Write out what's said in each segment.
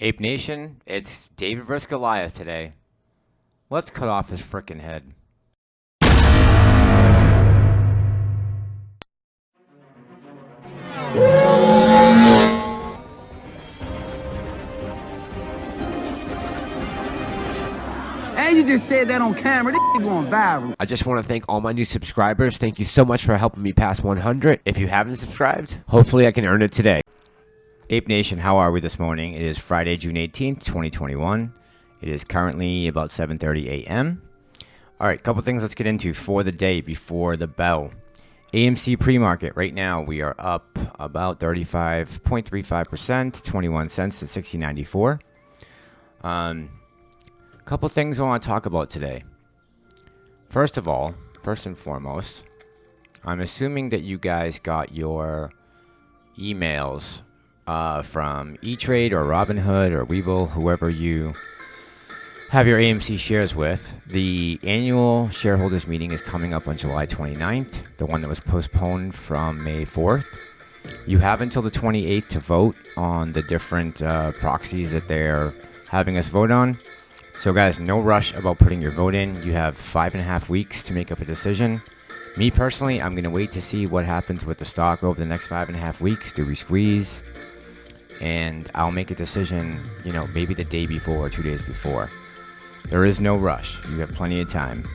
Ape Nation, it's David vs. Goliath today. Let's cut off his frickin' head. And you just said that on camera. This going viral. I just want to thank all my new subscribers. Thank you so much for helping me pass 100. If you haven't subscribed, hopefully I can earn it today. Ape Nation, how are we this morning? It is Friday, June 18th, 2021. It is currently about 7:30 a.m. All right, couple things let's get into for the day before the bell. AMC pre-market, right now we are up about 35.35%, 21 cents to 60.94. Couple things I want to talk about today. First of all, first and foremost, I'm assuming that you guys got your emails from E-Trade or Robinhood or Webull, whoever you have your AMC shares with. The annual shareholders meeting is coming up on July 29th, the one that was postponed from May 4th. You have until the 28th to vote on the different proxies that they're having us vote on. So guys, no rush about putting your vote in. You have 5.5 weeks to make up a decision. Me personally, I'm going to wait to see what happens with the stock over the next 5.5 weeks. Do we squeeze? And I'll make a decision, maybe the day before or 2 days before. There is no rush. You have plenty of time.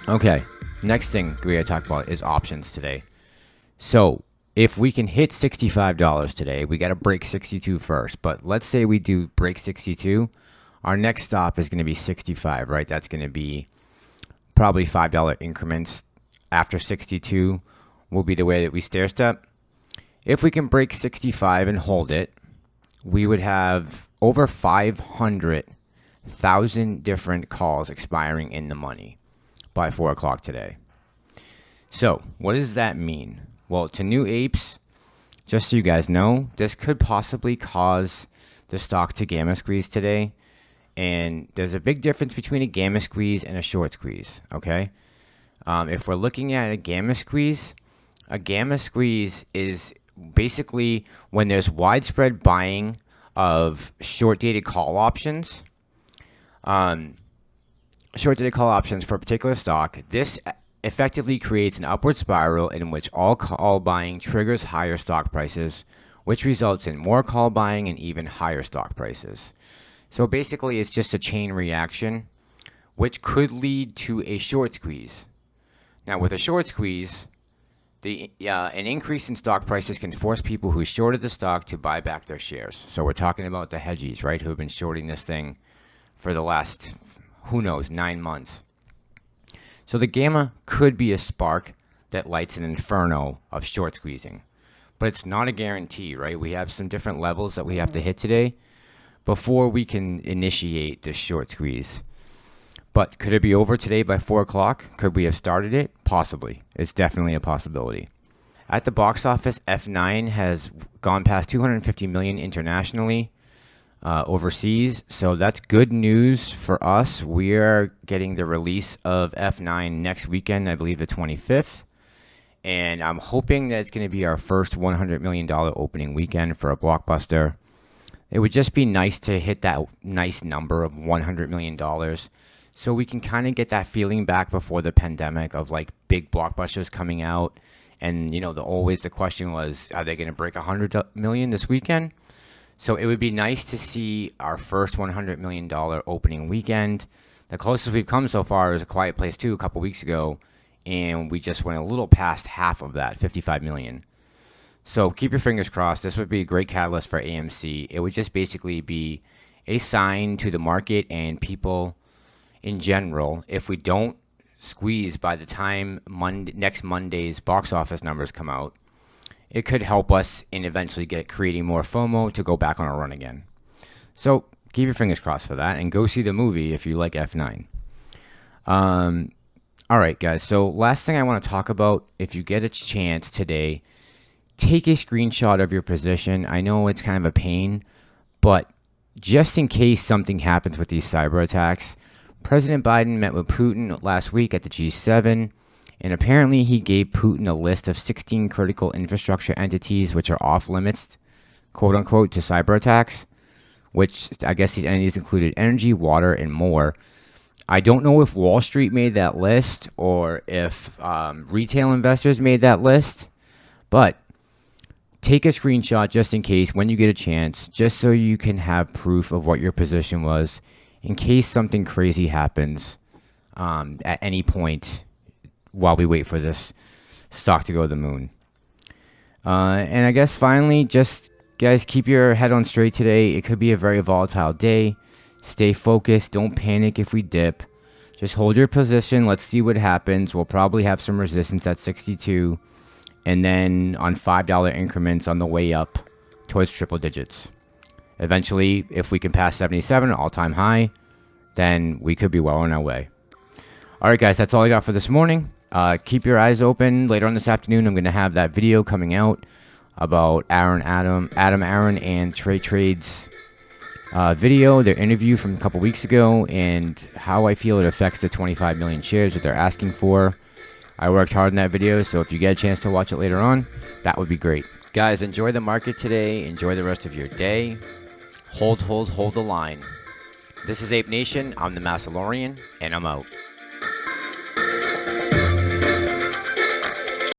Okay, next thing we gotta talk about is options today. So if we can hit $65 today, we gotta break 62 first. But let's say we do break 62, our next stop is gonna be 65, right? That's gonna be probably $5 increments. After 62 will be the way that we stair step. If we can break 65 and hold it, we would have over 500,000 different calls expiring in the money by 4 o'clock today. So what does that mean? Well, to new apes, just so you guys know, this could possibly cause the stock to gamma squeeze today. And there's a big difference between a gamma squeeze and a short squeeze, okay? If we're looking at a gamma squeeze is basically when there's widespread buying of short-dated call options. Short-dated call options for a particular stock. This effectively creates an upward spiral in which all call buying triggers higher stock prices, which results in more call buying and even higher stock prices. So basically, it's just a chain reaction, which could lead to a short squeeze. Now, with a short squeeze, an increase in stock prices can force people who shorted the stock to buy back their shares. So we're talking about the hedgies, right, who have been shorting this thing for the last, 9 months. So the gamma could be a spark that lights an inferno of short squeezing. But it's not a guarantee, right? We have some different levels that we have to hit today before we can initiate this short squeeze. But could it be over today by 4 o'clock? Could we have started it? Possibly. It's definitely a possibility. At the box office, F9 has gone past 250 million internationally, overseas. So that's good news for us. We are getting the release of F9 next weekend, I believe the 25th. And I'm hoping that it's going to be our first $100 million opening weekend for a blockbuster. It would just be nice to hit that nice number of $100 million. So we can kind of get that feeling back before the pandemic of like big blockbusters coming out. And, always the question was, are they going to break 100 million this weekend? So it would be nice to see our first $100 million opening weekend. The closest we've come so far is A Quiet Place 2 a couple weeks ago. And we just went a little past half of that, 55 million. So keep your fingers crossed. This would be a great catalyst for AMC. It would just basically be a sign to the market and people in general, if we don't squeeze by the time next Monday's box office numbers come out, it could help us in eventually creating more FOMO to go back on a run again. So keep your fingers crossed for that and go see the movie if you like F9. All right, guys. So last thing I want to talk about, if you get a chance today, take a screenshot of your position. I know it's kind of a pain, but just in case something happens with these cyber attacks, President Biden met with Putin last week at the G7, and apparently he gave Putin a list of 16 critical infrastructure entities which are off limits, quote unquote, to cyber attacks, which I guess these entities included energy, water, and more. I don't know if Wall Street made that list or if retail investors made that list, but take a screenshot just in case when you get a chance, just so you can have proof of what your position was in case something crazy happens at any point while we wait for this stock to go to the moon. And I guess finally, just guys, keep your head on straight today. It could be a very volatile day. Stay focused. Don't panic if we dip. Just hold your position. Let's see what happens. We'll probably have some resistance at 62. And then on $5 increments on the way up towards triple digits. Eventually, if we can pass 77, all-time high, then we could be well on our way. All right, guys, that's all I got for this morning. Keep your eyes open. Later on this afternoon, I'm going to have that video coming out about Adam Aaron, and Trade's video, their interview from a couple weeks ago, and how I feel it affects the 25 million shares that they're asking for. I worked hard in that video, so if you get a chance to watch it later on, that would be great. Guys, enjoy the market today. Enjoy the rest of your day. Hold the line. This is Ape Nation. I'm the Massalorian, and I'm out.